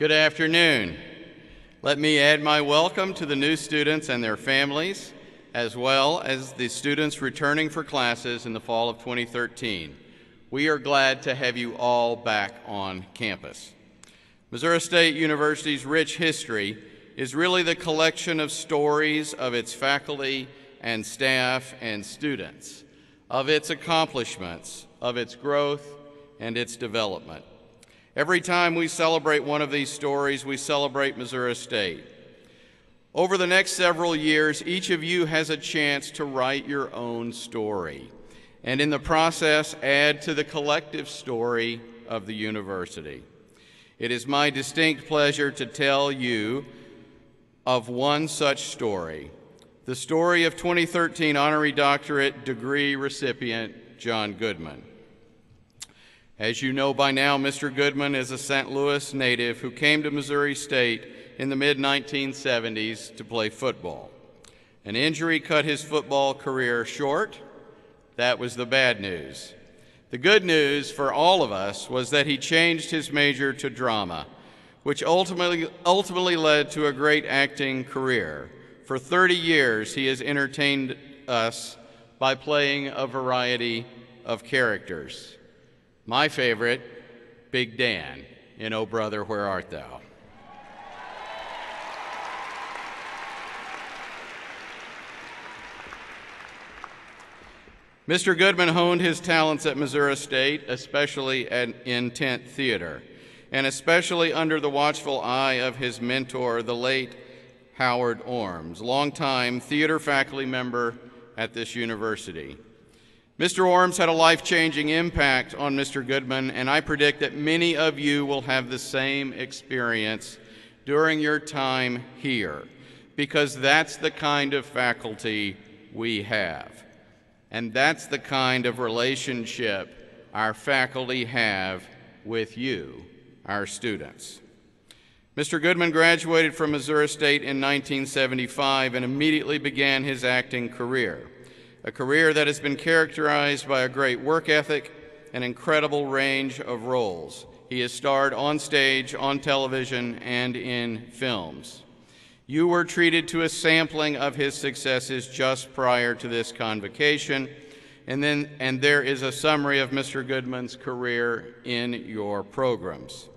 Good afternoon. Let me add my welcome to the new students and their families, as well as the students returning for classes in the fall of 2013. We are glad to have you all back on campus. Missouri State University's rich history is really the collection of stories of its faculty and staff and students, of its accomplishments, of its growth, and its development. Every time we celebrate one of these stories, we celebrate Missouri State. Over the next several years, each of you has a chance to write your own story, and in the process, add to the collective story of the university. It is my distinct pleasure to tell you of one such story, the story of 2013 honorary doctorate degree recipient John Goodman. As you know by now, Mr. Goodman is a St. Louis native who came to Missouri State in the mid-1970s to play football. An injury cut his football career short. That was the bad news. The good news for all of us was that he changed his major to drama, which ultimately led to a great acting career. For 30 years, he has entertained us by playing a variety of characters. My favorite, Big Dan in Oh Brother, Where Art Thou? Mr. Goodman honed his talents at Missouri State, especially in tent theater, and especially under the watchful eye of his mentor, the late Howard Orms, longtime theater faculty member at this university. Mr. Orms had a life-changing impact on Mr. Goodman, and I predict that many of you will have the same experience during your time here, because that's the kind of faculty we have. And that's the kind of relationship our faculty have with you, our students. Mr. Goodman graduated from Missouri State in 1975 and immediately began his acting career, a career that has been characterized by a great work ethic and incredible range of roles. He has starred on stage, on television, and in films. You were treated to a sampling of his successes just prior to this convocation, and there is a summary of Mr. Goodman's career in your programs.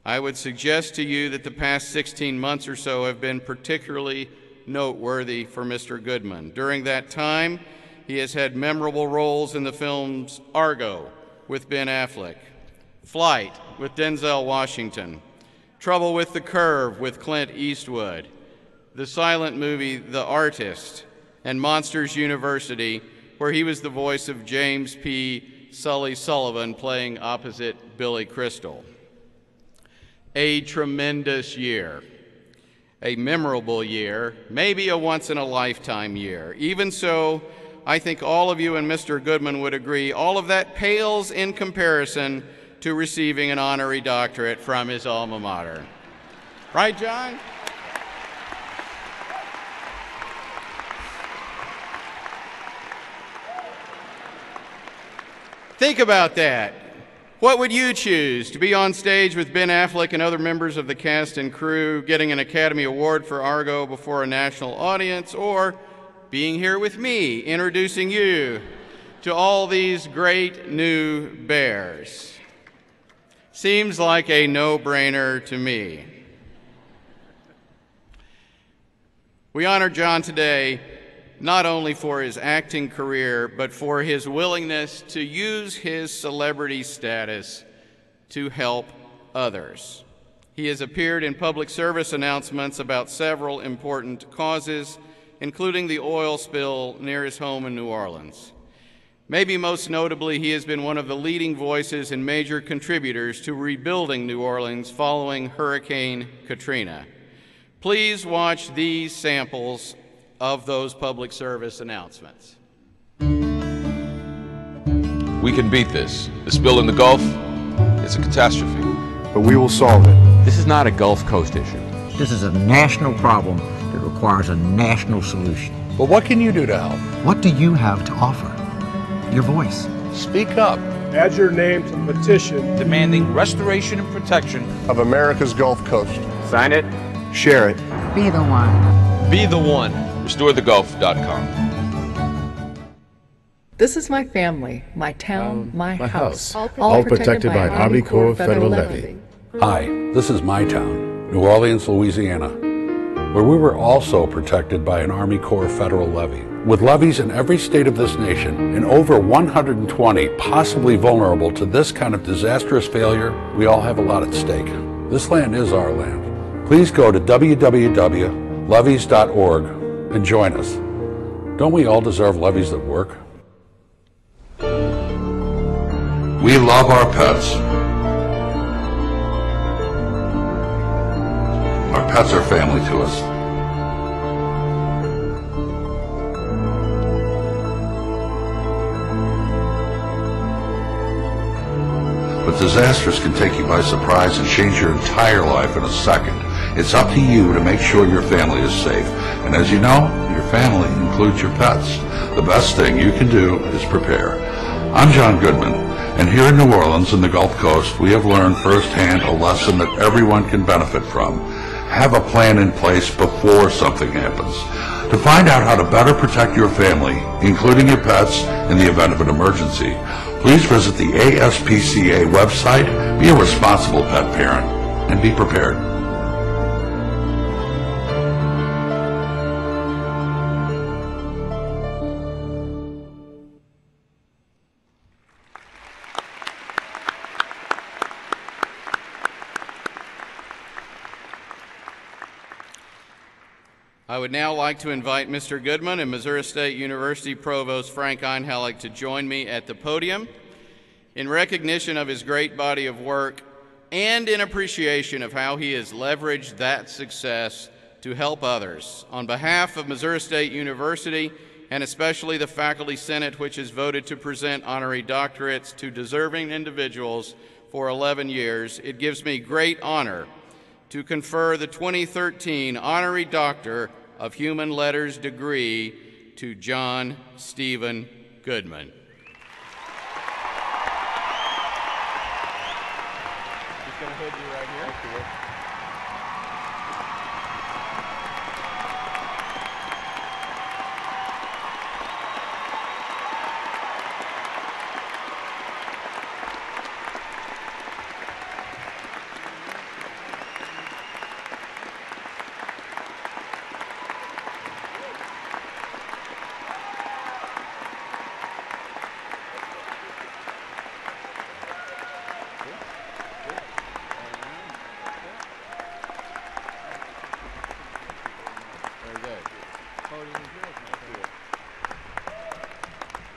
I would suggest to you that the past 16 months or so have been particularly noteworthy for Mr. Goodman. During that time, he has had memorable roles in the films Argo with Ben Affleck, Flight with Denzel Washington, Trouble with the Curve with Clint Eastwood, the silent movie The Artist, and Monsters University, where he was the voice of James P. Sully Sullivan playing opposite Billy Crystal. A tremendous year, a memorable year, maybe a once-in-a-lifetime year. Even so, I think all of you and Mr. Goodman would agree, all of that pales in comparison to receiving an honorary doctorate from his alma mater. Right, John? Think about that. What would you choose? To be on stage with Ben Affleck and other members of the cast and crew getting an Academy Award for Argo before a national audience, or being here with me introducing you to all these great new bears? Seems like a no-brainer to me. We honor John today not only for his acting career, but for his willingness to use his celebrity status to help others. He has appeared in public service announcements about several important causes, including the oil spill near his home in New Orleans. Maybe most notably, he has been one of the leading voices and major contributors to rebuilding New Orleans following Hurricane Katrina. Please watch these samples of those public service announcements. We can beat this. The spill in the Gulf, it's a catastrophe. But we will solve it. This is not a Gulf Coast issue. This is a national problem that requires a national solution. But what can you do to help? What do you have to offer? Your voice. Speak up. add your name to the petition demanding restoration and protection of America's Gulf Coast. Sign it. Share it. Be the one. Be the one. RestoreTheGulf.com. This is my family, my town, my house. All protected by an Army Corps federal levy. Hi, this is my town, New Orleans, Louisiana, where we were also protected by an Army Corps federal levy. With levees in every state of this nation and over 120 possibly vulnerable to this kind of disastrous failure, we all have a lot at stake. This land is our land. Please go to www.levees.org and join us. Don't we all deserve levees that work? We love our pets. Our pets are family to us. But disasters can take you by surprise and change your entire life in a second. It's up to you to make sure your family is safe. And as you know, your family includes your pets. The best thing you can do is prepare. I'm John Goodman, and here in New Orleans and the Gulf Coast, we have learned firsthand a lesson that everyone can benefit from. Have a plan in place before something happens. To find out how to better protect your family, including your pets, in the event of an emergency, please visit the ASPCA website, be a responsible pet parent, and be prepared. I would now like to invite Mr. Goodman and Missouri State University Provost Frank Einhellig to join me at the podium. In recognition of his great body of work and in appreciation of how he has leveraged that success to help others, on behalf of Missouri State University and especially the Faculty Senate, which has voted to present honorary doctorates to deserving individuals for 11 years, it gives me great honor to confer the 2013 Honorary Doctor of Humane Letters degree to John Stephen Goodman. Just going to hold you right here.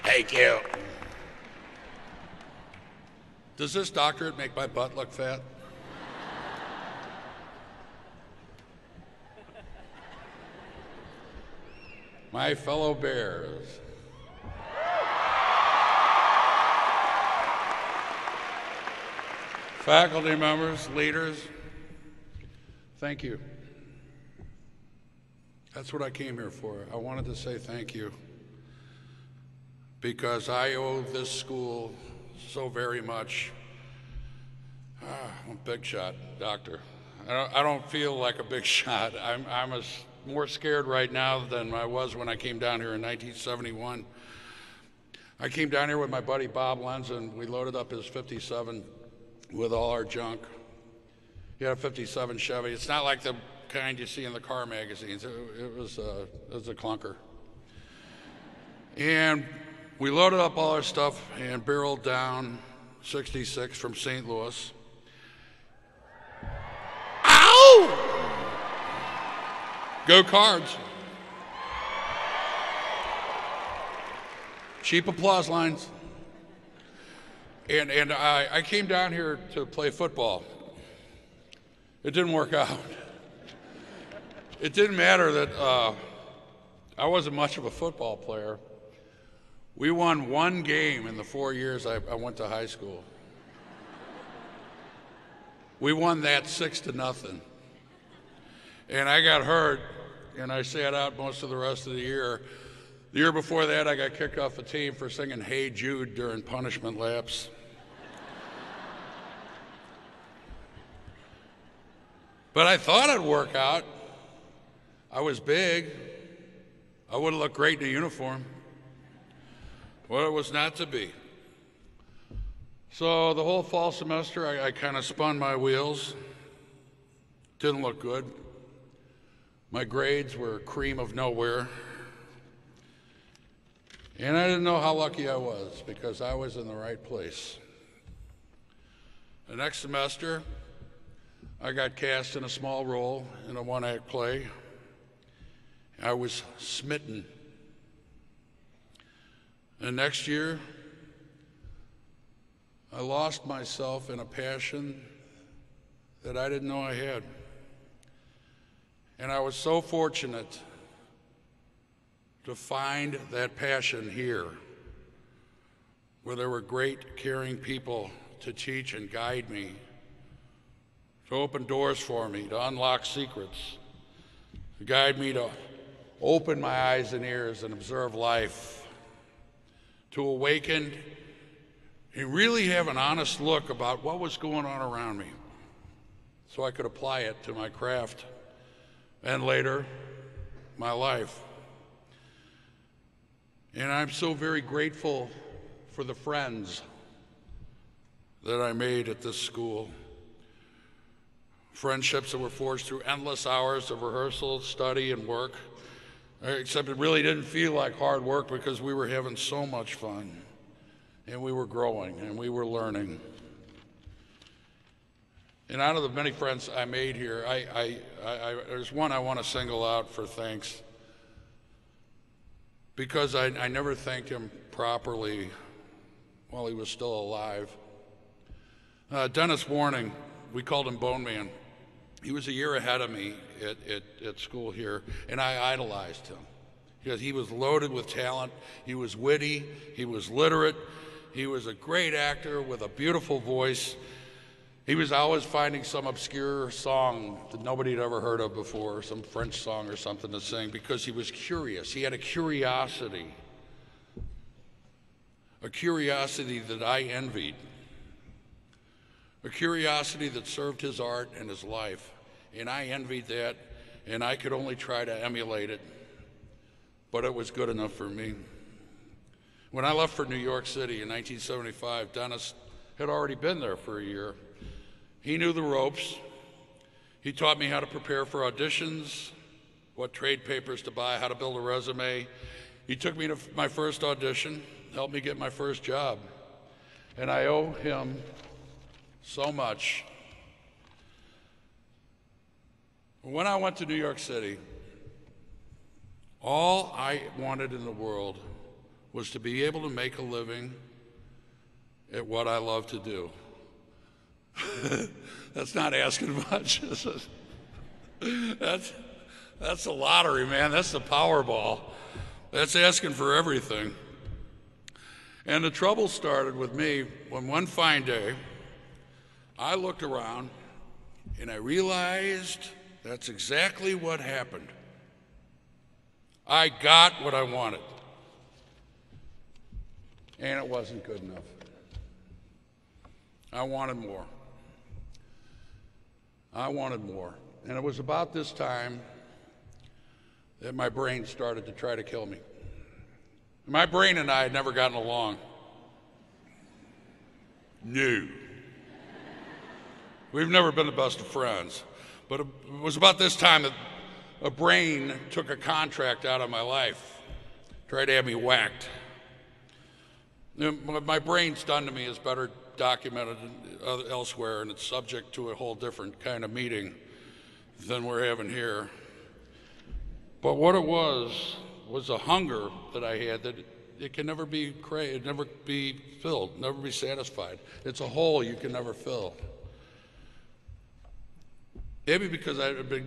Thank you. Does this doctorate make my butt look fat? My fellow Bears, faculty members, leaders, thank you. That's what I came here for. I wanted to say thank you, because I owe this school so very much. I'm a big shot doctor. I don't feel like a big shot. I'm more scared right now than I was when I came down here in 1971. I came down here with my buddy Bob Lenz, and we loaded up his 57 with all our junk. He had a 57 Chevy. It's not like the kind you see in the car magazines. It was a clunker. And we loaded up all our stuff and barreled down 66 from St. Louis. Ow! Go Cards. Cheap applause lines. And I came down here to play football. It didn't work out. It didn't matter that I wasn't much of a football player. We won one game in the 4 years I went to high school. We won that 6-0. And I got hurt, and I sat out most of the rest of the year. The year before that, I got kicked off the team for singing Hey Jude during punishment laps. But I thought it'd work out. I was big. I would have looked great in a uniform. Well, it was not to be. So the whole fall semester, I kind of spun my wheels. Didn't look good. My grades were cream of nowhere. And I didn't know how lucky I was because I was in the right place. The next semester, I got cast in a small role in a one-act play. I was smitten. And next year, I lost myself in a passion that I didn't know I had. And I was so fortunate to find that passion here, where there were great, caring people to teach and guide me, to open doors for me, to unlock secrets, to guide me to open my eyes and ears and observe life, to awaken and really have an honest look about what was going on around me so I could apply it to my craft and later my life. And I'm so very grateful for the friends that I made at this school. Friendships that were forged through endless hours of rehearsal, study, and work. Except it really didn't feel like hard work because we were having so much fun. And we were growing, and we were learning. And out of the many friends I made here, there's one I want to single out for thanks. Because I never thanked him properly while he was still alive. Dennis Warning, we called him Bone Man. He was a year ahead of me at school here, and I idolized him because he was loaded with talent. He was witty, he was literate, he was a great actor with a beautiful voice. He was always finding some obscure song that nobody had ever heard of before, some French song or something to sing, because he was curious. He had a curiosity that I envied, a curiosity that served his art and his life. And I envied that, and I could only try to emulate it, but it was good enough for me. When I left for New York City in 1975, Dennis had already been there for a year. He knew the ropes. He taught me how to prepare for auditions, what trade papers to buy, how to build a resume. He took me to my first audition, helped me get my first job. And I owe him so much. When I went to New York City, all I wanted in the world was to be able to make a living at what I love to do. That's not asking much. That's the lottery, man. That's the Powerball. That's asking for everything. And the trouble started with me when one fine day I looked around and I realized that's exactly what happened. I got what I wanted. And it wasn't good enough. I wanted more. I wanted more. And it was about this time that my brain started to try to kill me. My brain and I had never gotten along. No. We've never been the best of friends. But it was about this time that a brain took a contract out of my life, tried to have me whacked. What my brain's done to me is better documented elsewhere, and it's subject to a whole different kind of meeting than we're having here. But what it was a hunger that I had that it can never be craved, never be filled, never be satisfied. It's a hole you can never fill. Maybe because I had been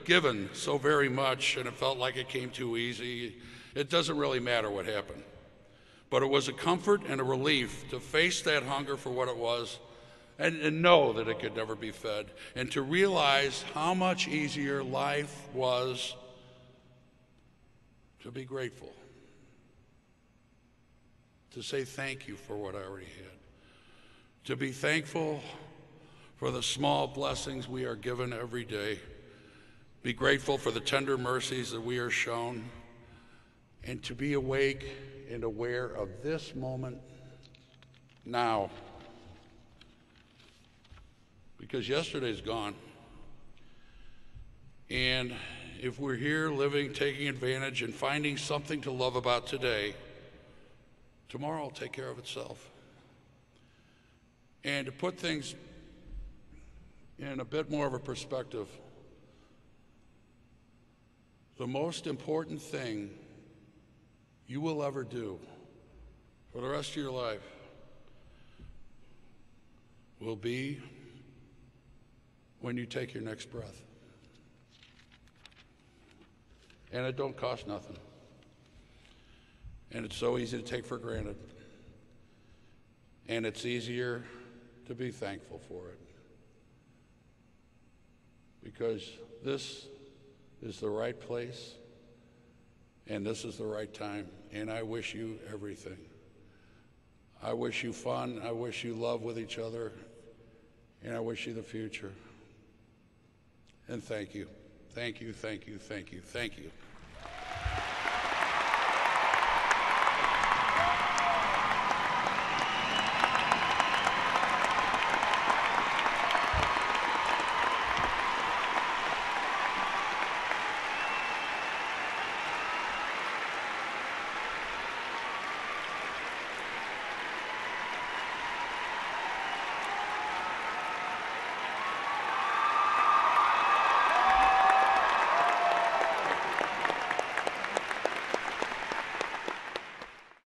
given so very much and it felt like it came too easy. It doesn't really matter what happened. But it was a comfort and a relief to face that hunger for what it was and know that it could never be fed, and to realize how much easier life was to be grateful, to say thank you for what I already had, to be thankful for the small blessings we are given every day. Be grateful for the tender mercies that we are shown, and to be awake and aware of this moment now. Because yesterday's gone. And if we're here living, taking advantage, and finding something to love about today, tomorrow will take care of itself. And to put things in a bit more of a perspective, the most important thing you will ever do for the rest of your life will be when you take your next breath. And it don't cost nothing. And it's so easy to take for granted. And it's easier to be thankful for it. Because this is the right place, and this is the right time, and I wish you everything. I wish you fun, I wish you love with each other, and I wish you the future. And thank you. Thank you, thank you, thank you, thank you.